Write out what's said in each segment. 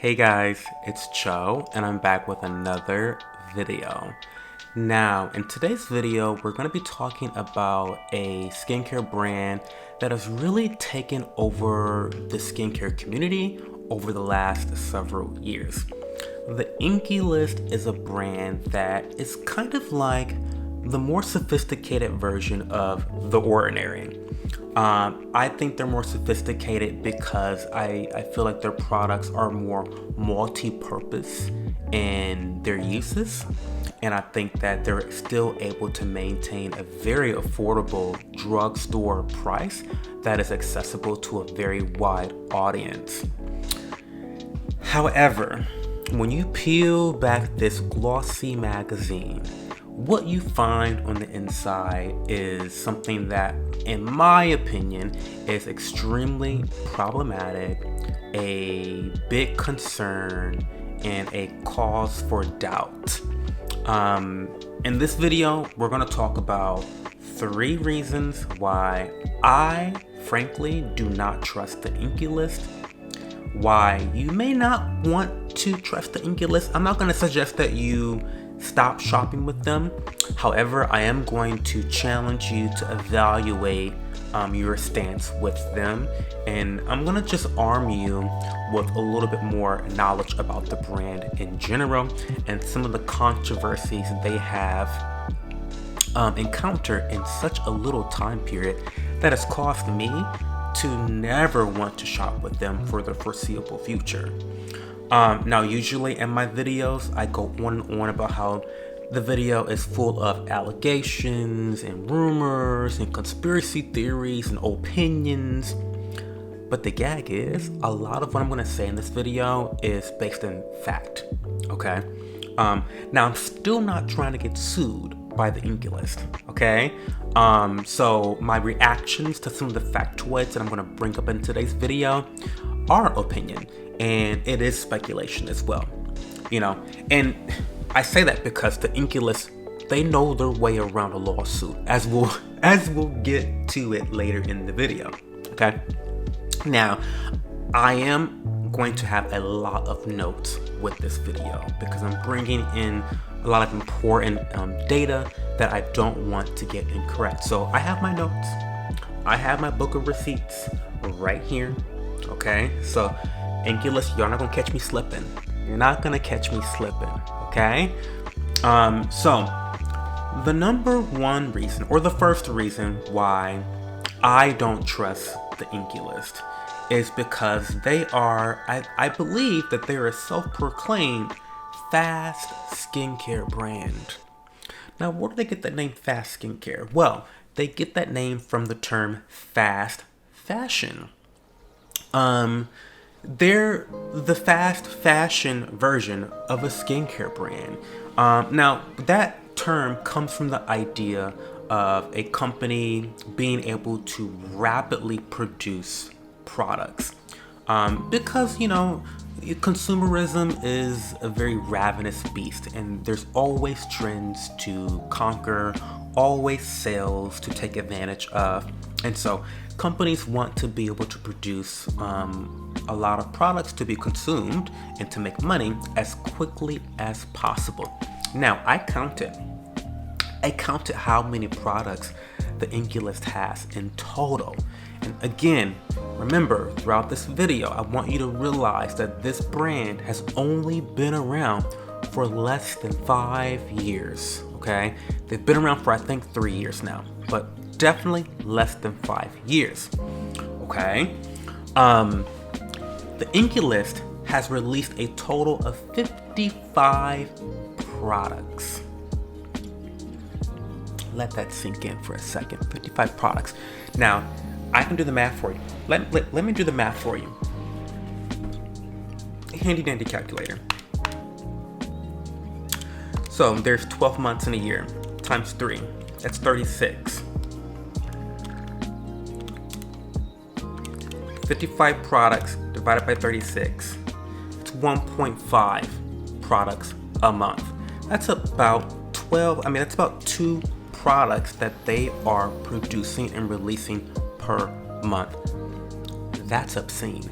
Hey guys, it's Cho and I'm back with another video. Now, in today's video, we're going to be talking about a skincare brand that has really taken over the skincare community over the last several years. The Inkey list is a brand that is kind of like the more sophisticated version of The Ordinary. I think they're more sophisticated because I feel like their products are more multi-purpose in their uses. And I think that they're still able to maintain a very affordable drugstore price that is accessible to a very wide audience. However, when you peel back this glossy magazine, what you find on the inside is something that, in my opinion, is extremely problematic, a big concern, and a cause for doubt. In this video, we're going to talk about 3 reasons why I, frankly, do not trust the Inkey list, why you may not want to trust the Inkey list. I'm not going to suggest that you stop shopping with them. However, I am going to challenge you to evaluate your stance with them, and I'm gonna just arm you with a little bit more knowledge about the brand in general and some of the controversies they have encountered in such a little time period that has caused me to never want to shop with them for the foreseeable future. Now, usually in my videos, I go on and on about how the video is full of allegations and rumors and conspiracy theories and opinions. But the gag is, a lot of what I'm going to say in this video is based in fact, okay? Now, I'm still not trying to get sued by the Inkey list, okay? So my reactions to some of the factoids that I'm going to bring up in today's video are opinion. And it is speculation as well, and I say that because the Inkey list, they know their way around a lawsuit, as we'll get to it later in the video. Okay, now I am going to have a lot of notes with this video because I'm bringing in a lot of important data that I don't want to get incorrect. So I have my notes, I have my book of receipts right here. Okay, so Inkey list, you're not gonna catch me slipping. You're not gonna catch me slipping, okay? So the number one reason, or the first reason why I don't trust the Inkey list is because they are, I believe that they're a self-proclaimed fast skincare brand. Now, where do they get that name fast skincare? Well, they get that name from the term fast fashion. They're the fast fashion version of a skincare brand. Now, that term comes from the idea of a company being able to rapidly produce products. Because, consumerism is a very ravenous beast, and there's always trends to conquer, always sales to take advantage of. And so companies want to be able to produce a lot of products to be consumed and to make money as quickly as possible. Now, I counted how many products the Inkey list has in total. And again, remember, throughout this video, I want you to realize that this brand has only been around for less than 5 years, okay? They've been around for, I think, 3 years now, but definitely less than 5 years, okay? The Inkey list has released a total of 55 products. Let that sink in for a second. 55 products. Now, I can do the math for you. Let me do the math for you. Handy dandy calculator. So there's 12 months in a year times 3. That's 36. 55 products divided by 36. It's 1.5 products a month. That's about 12. That's about 2 products that they are producing and releasing per month. That's obscene.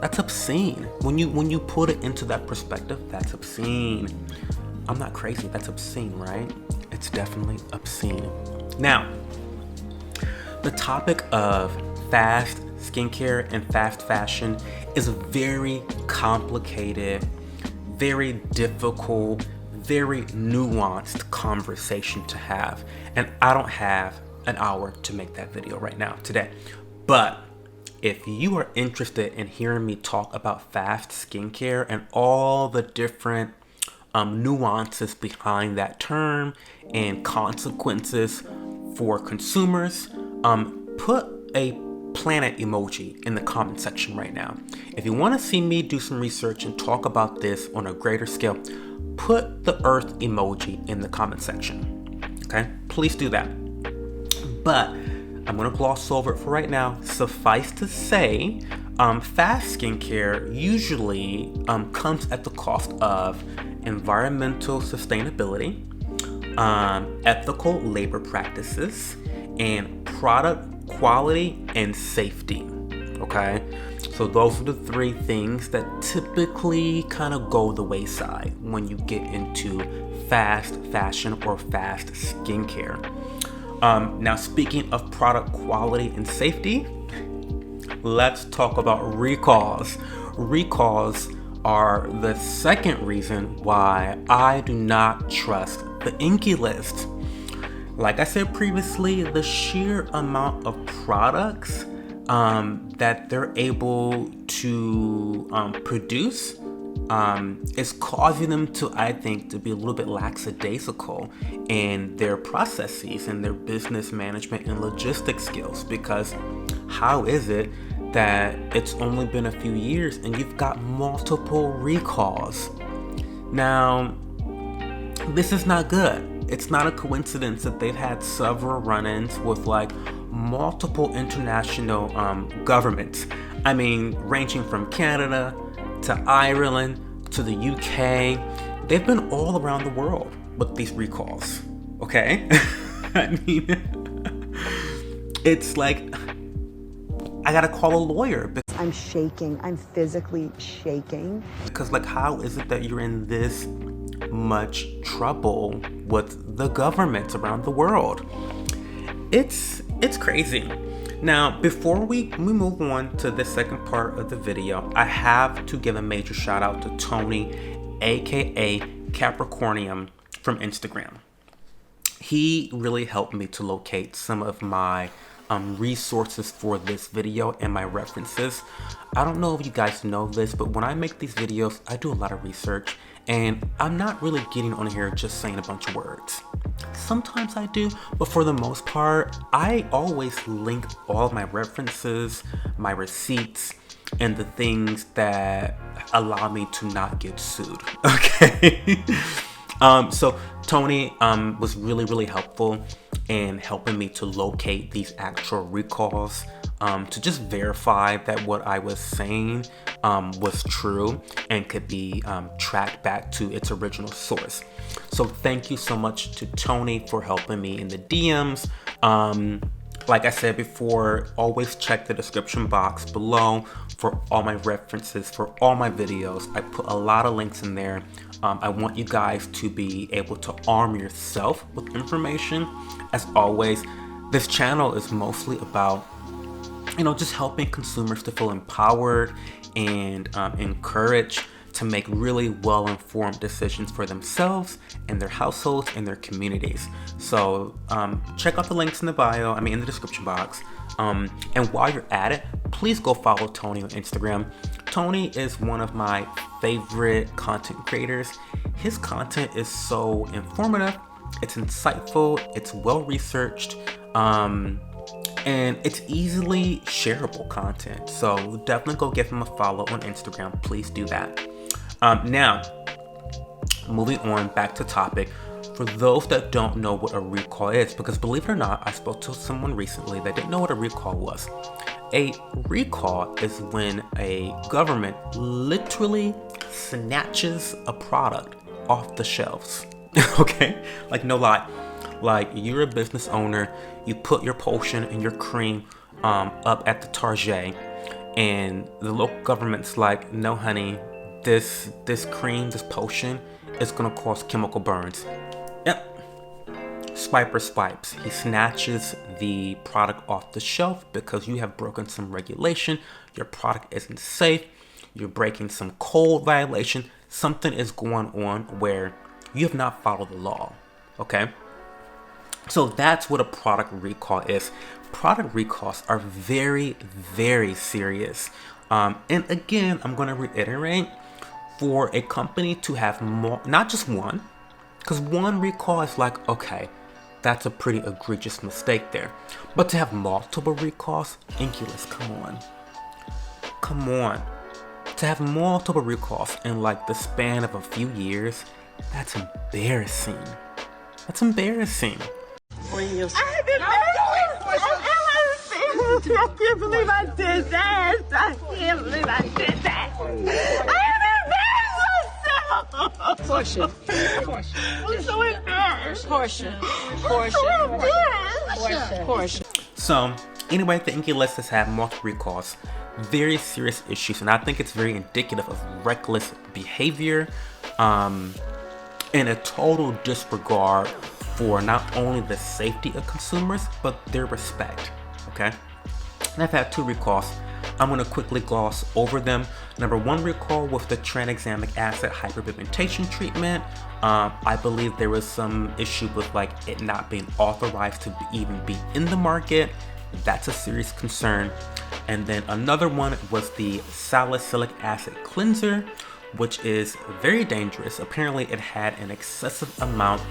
That's obscene. When you put it into that perspective, that's obscene. I'm not crazy. That's obscene, right? It's definitely obscene. Now, the topic of fast skincare and fast fashion is a very complicated, very difficult, very nuanced conversation to have. And I don't have an hour to make that video right now today. But if you are interested in hearing me talk about fast skincare and all the different nuances behind that term and consequences for consumers, put a planet emoji in the comment section right now. If you want to see me do some research and talk about this on a greater scale, put the earth emoji in the comment section. Okay, please do that. But I'm going to gloss over it for right now. Suffice to say, fast skincare usually comes at the cost of environmental sustainability, ethical labor practices, and product quality and safety. Okay, so those are the three things that typically kind of go the wayside when you get into fast fashion or fast skincare. Now, speaking of product quality and safety, let's talk about recalls. Recalls are the second reason why I do not trust the Inkey list. Like I said previously, the sheer amount of products that they're able to produce is causing them to, I think, to be a little bit lackadaisical in their processes and their business management and logistics skills. Because how is it that it's only been a few years and you've got multiple recalls? Now, this is not good. It's not a coincidence that they've had several run-ins with like multiple international governments. I mean, ranging from Canada to Ireland to the UK. They've been all around the world with these recalls. Okay? I mean, it's like, I gotta call a lawyer. I'm shaking. I'm physically shaking. Because like, how is it that you're in this much trouble with the governments around the world? It's crazy. Now, before we move on to the second part of the video, I have to give a major shout out to Tony, aka Capricornium from Instagram. He really helped me to locate some of my resources for this video and my references. I don't know if you guys know this, but when I make these videos, I do a lot of research, and I'm not really getting on here just saying a bunch of words. Sometimes I do, but for the most part, I always link all of my references, my receipts, and the things that allow me to not get sued. Okay. So Tony was really helpful in helping me to locate these actual recalls, to just verify that what I was saying was true and could be tracked back to its original source. So thank you so much to Tony for helping me in the DMs. Like I said before, always check the description box below for all my references, for all my videos. I put a lot of links in there. I want you guys to be able to arm yourself with information. As always, this channel is mostly about, just helping consumers to feel empowered and encouraged to make really well-informed decisions for themselves and their households and their communities. So check out the links in the bio, in the description box. And while you're at it, please go follow Tony on Instagram. Tony is one of my favorite content creators. His content is so informative, it's insightful, it's well-researched, and it's easily shareable content. So definitely go give him a follow on Instagram. Please do that. Now, moving on back to topic. For those that don't know what a recall is, because believe it or not, I spoke to someone recently that didn't know what a recall was. A recall is when a government literally snatches a product off the shelves. Okay? Like, no lie. Like, you're a business owner, you put your potion and your cream up at the Target, and the local government's like, no honey, this cream, this potion is gonna cause chemical burns. Yep. Swiper swipes. He snatches the product off the shelf because you have broken some regulation. Your product isn't safe. You're breaking some code violation. Something is going on where you have not followed the law. Okay? So that's what a product recall is. Product recalls are very, very serious. And again, I'm going to reiterate, for a company to have more, not just one, because one recall is like, okay, that's a pretty egregious mistake there. But to have multiple recalls, Inkey, come on. To have multiple recalls in like the span of a few years, that's embarrassing. That's embarrassing. I can't believe I did that. I can't believe I did that. I am embarrassed myself. Portia. I'm so embarrassed. Portia. So, anyway, the Inkey list has had multiple recalls. Very serious issues, and I think it's very indicative of reckless behavior and a total disregard for not only the safety of consumers, but their respect. Okay? And I've had 2 recalls. I'm going to quickly gloss over them. Number 1 recall with the tranexamic acid hyperpigmentation treatment. I believe there was some issue with like it not being authorized to even be in the market. That's a serious concern. And then another one was the salicylic acid cleanser, which is very dangerous. Apparently it had an excessive amount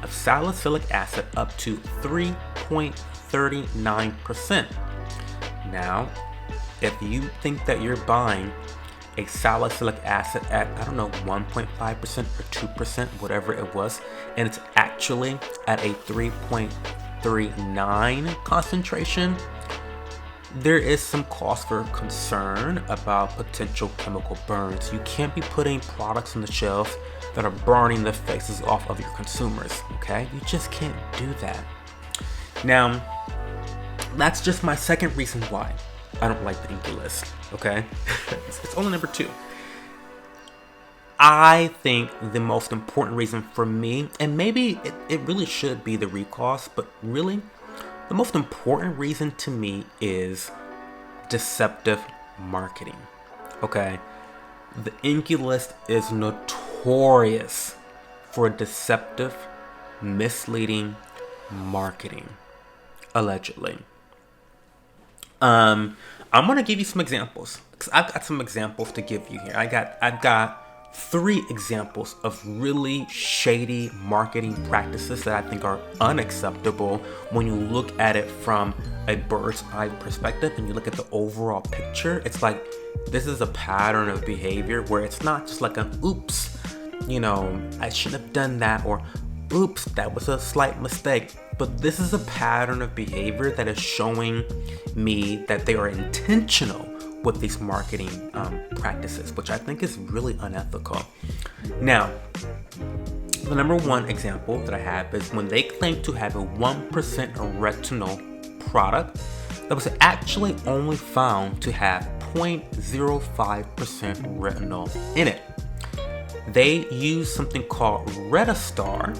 of salicylic acid, up to 3.39%. Now, if you think that you're buying a salicylic acid at, 1.5% or 2%, whatever it was, and it's actually at a 3.39 concentration, there is some cause for concern about potential chemical burns. You can't be putting products on the shelves that are burning the faces off of your consumers, okay? You just can't do that. Now, that's just my second reason why I don't like the Inkey list, okay? It's only number 2. I think the most important reason for me, and maybe it really should be the recalls, but really, the most important reason to me is deceptive marketing, okay? The Inkey list is notorious for deceptive, misleading marketing, allegedly. I'm gonna give you some examples, because I've got some examples to give you here. I've got 3 examples of really shady marketing practices that I think are unacceptable when you look at it from a bird's eye perspective and you look at the overall picture. It's like, this is a pattern of behavior where it's not just like an oops, I shouldn't have done that, or oops, that was a slight mistake. But this is a pattern of behavior that is showing me that they are intentional with these marketing practices, which I think is really unethical. Now, the number 1 example that I have is when they claim to have a 1% retinol product that was actually only found to have 0.05% retinol in it. They use something called Retistar,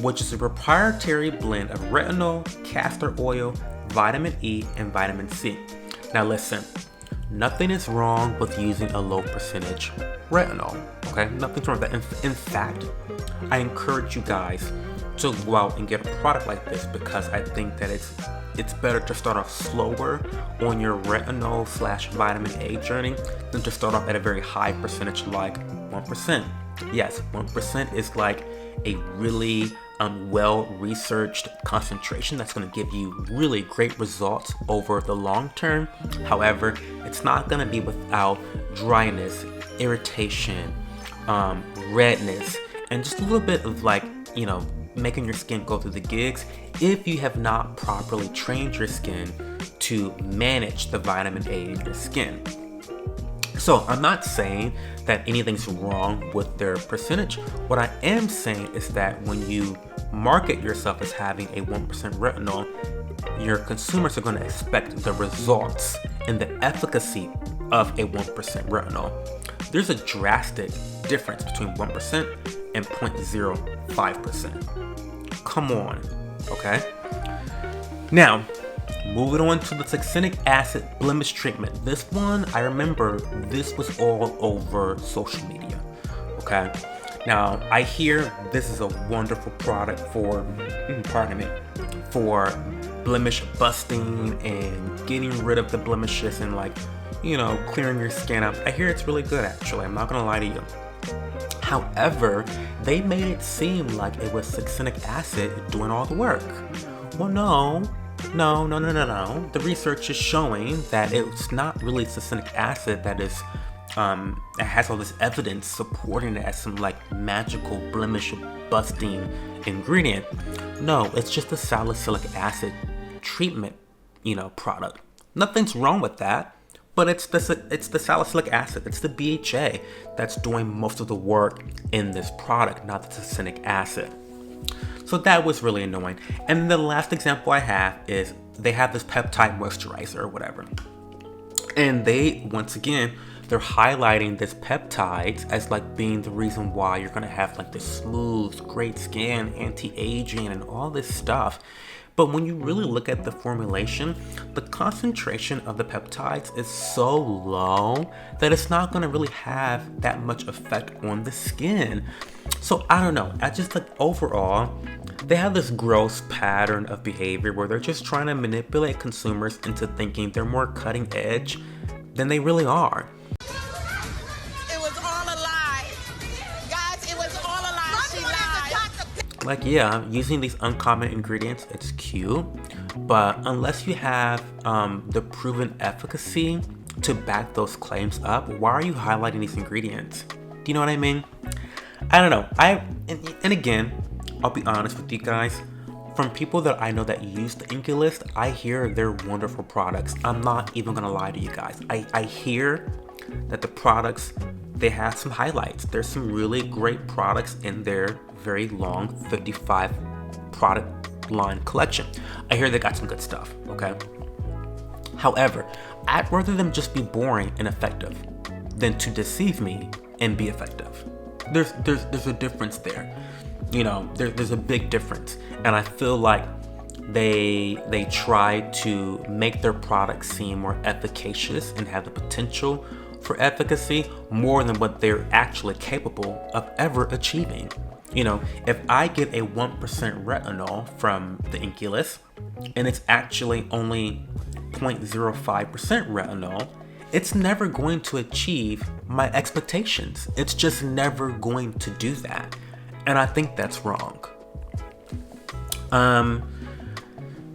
which is a proprietary blend of retinol, castor oil, vitamin E, and vitamin C. Now listen, nothing is wrong with using a low percentage retinol, okay? Nothing's wrong with that. In fact, I encourage you guys to go out and get a product like this, because I think that it's better to start off slower on your retinol / vitamin A journey than to start off at a very high percentage like 1%. Yes, 1% is like a really well-researched concentration that's going to give you really great results over the long term. However, it's not going to be without dryness, irritation, redness, and just a little bit of making your skin go through the gigs if you have not properly trained your skin to manage the vitamin A in your skin. So I'm not saying that anything's wrong with their percentage. What I am saying is that when you market yourself as having a 1% retinol, your consumers are going to expect the results and the efficacy of a 1% retinol. There's a drastic difference between 1% and 0.05%. Come on, okay? Now, moving on to the succinic acid blemish treatment. This one, I remember this was all over social media, okay? Now, I hear this is a wonderful product for, for blemish busting and getting rid of the blemishes and clearing your skin up. I hear it's really good, actually. I'm not gonna lie to you. However, they made it seem like it was succinic acid doing all the work. Well, no. The research is showing that it's not really succinic acid that is, it has all this evidence supporting it as some magical blemish busting ingredient. No, it's just a salicylic acid treatment, product. Nothing's wrong with that. But it's the salicylic acid, it's the BHA that's doing most of the work in this product, not the succinic acid. So that was really annoying. And the last example I have is they have this peptide moisturizer or whatever. And they're highlighting this peptides as being the reason why you're gonna have this smooth, great skin, anti-aging, and all this stuff. But when you really look at the formulation, the concentration of the peptides is so low that it's not going to really have that much effect on the skin. So I don't know. I just overall, they have this gross pattern of behavior where they're just trying to manipulate consumers into thinking they're more cutting edge than they really are. It was all a lie. Guys, it was all a lie. She lied. Using these uncommon ingredients, it's cute, but unless you have the proven efficacy to back those claims up, why are you highlighting these ingredients? Do you know what I mean? I don't know. And again, I'll be honest with you guys. From people that I know that use the Inkey list, I hear they're wonderful products. I'm not even gonna lie to you guys. I hear that the products, they have some highlights. There's some really great products in their very long 55 product line collection. I hear they got some good stuff, okay? However, I'd rather them just be boring and effective than to deceive me and be effective. There's a difference there. There's a big difference. And I feel like they try to make their products seem more efficacious and have the potential for efficacy more than what they're actually capable of ever achieving. If I get a 1% retinol from the Inkey list and it's actually only 0.05% retinol, it's never going to achieve my expectations. It's just never going to do that. And I think that's wrong.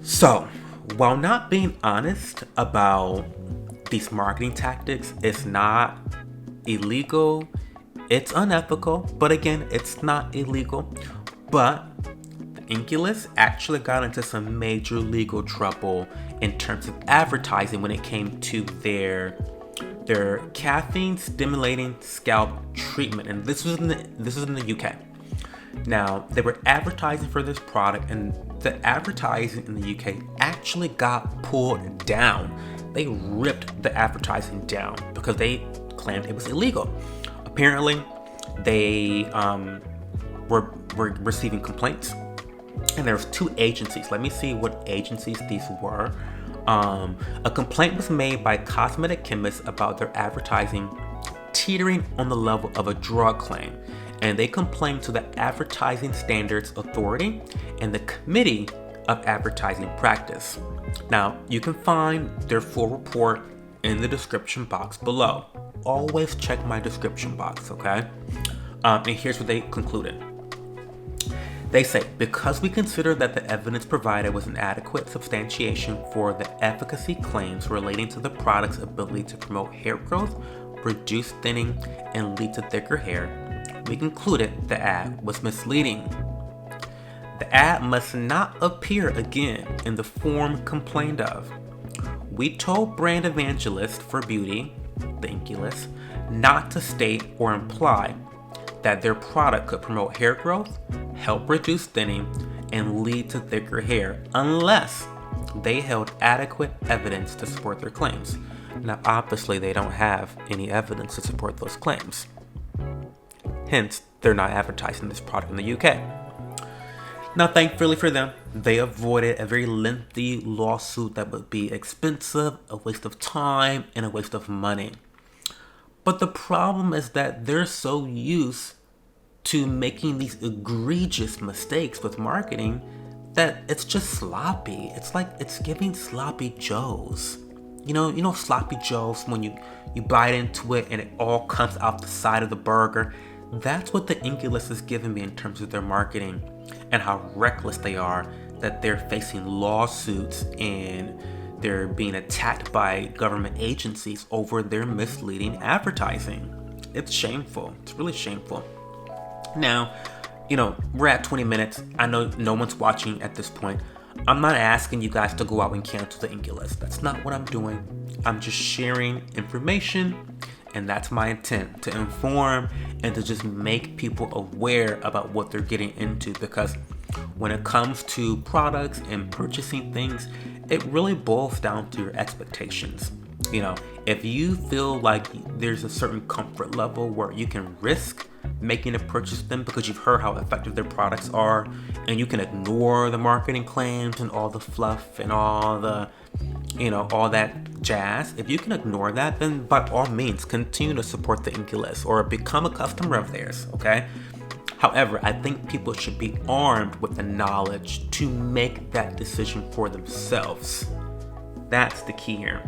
So, while not being honest about these marketing tactics, it's not illegal, it's unethical, but again, it's not illegal. But the Inkey list actually got into some major legal trouble in terms of advertising when it came to their caffeine stimulating scalp treatment, and this was in the UK. Now, they were advertising for this product, and the advertising in the UK actually got pulled down. They ripped the advertising down because they claimed it was illegal. Apparently, they were receiving complaints, and there was 2 agencies. Let me see what agencies these were. A complaint was made by cosmetic chemists about their advertising teetering on the level of a drug claim, and they complained to the Advertising Standards Authority and the Committee of Advertising Practice. Now, you can find their full report in the description box below. Always check my description box, okay? And here's what they concluded. They say, because we consider that the evidence provided was an adequate substantiation for the efficacy claims relating to the product's ability to promote hair growth, reduce thinning, and lead to thicker hair, we concluded the ad was misleading. The ad must not appear again in the form complained of. We told brand evangelists for beauty, the Inkey list, not to state or imply that their product could promote hair growth, help reduce thinning, and lead to thicker hair unless they held adequate evidence to support their claims. Now, obviously, they don't have any evidence to support those claims. Hence, they're not advertising this product in the UK. Now, thankfully for them, they avoided a very lengthy lawsuit that would be expensive, a waste of time, and a waste of money. But the problem is that they're so used to making these egregious mistakes with marketing that it's just sloppy. It's like it's giving sloppy joes. You know sloppy joes when you bite into it and it all comes out the side of the burger. That's what the Inkey list is giving me in terms of their marketing and how reckless they are, that they're facing lawsuits and they're being attacked by government agencies over their misleading advertising. It's shameful. It's really shameful. Now, we're at 20 minutes. I know no one's watching at this point. I'm not asking you guys to go out and cancel the Inkey list. That's not what I'm doing. I'm just sharing information, and that's my intent, to inform and to just make people aware about what they're getting into, because when it comes to products and purchasing things, it really boils down to your expectations. If you feel like there's a certain comfort level where you can risk making a purchase with them because you've heard how effective their products are, and you can ignore the marketing claims and all the fluff and all the, all that jazz. If you can ignore that, then by all means, continue to support the Inkey list or become a customer of theirs, okay? However, I think people should be armed with the knowledge to make that decision for themselves. That's the key here.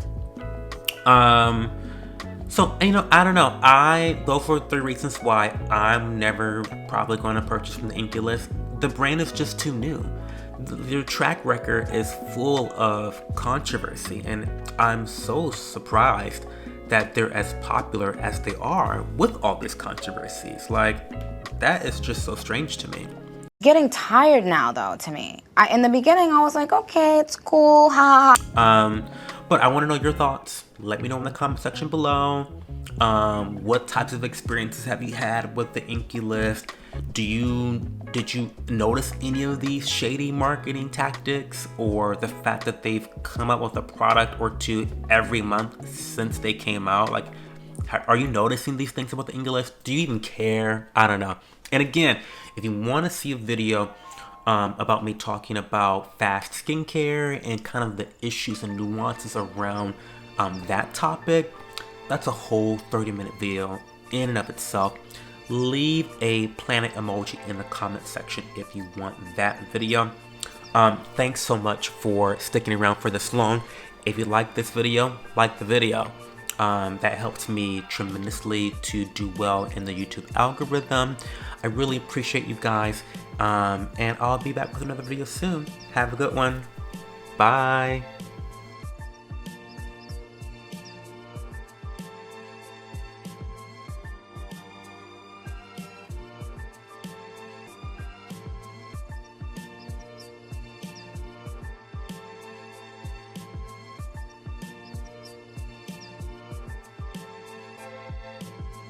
So, I don't know. Those were 3 reasons why I'm never probably going to purchase from the Inkey list. The brand is just too new. Their track record is full of controversy, and I'm so surprised that they're as popular as they are with all these controversies. Like, that is just so strange to me. Getting tired now, though, to me. In the beginning, I was like, okay, it's cool, ha ha ha. But I want to know your thoughts. Let me know in the comment section below. What types of experiences have you had with the Inkey list? Did you notice any of these shady marketing tactics, or the fact that they've come out with a product or two every month since they came out? Like, are you noticing these things about the Inkey list? Do you even care? I don't know. And again, if you want to see a video about me talking about fast skincare and kind of the issues and nuances around that topic, that's a whole 30-minute video in and of itself. Leave a planet emoji in the comment section if you want that video. Thanks so much for sticking around for this long. If you like this video, like the video. That helps me tremendously to do well in the YouTube algorithm. I really appreciate you guys, and I'll be back with another video soon. Have a good one. Bye.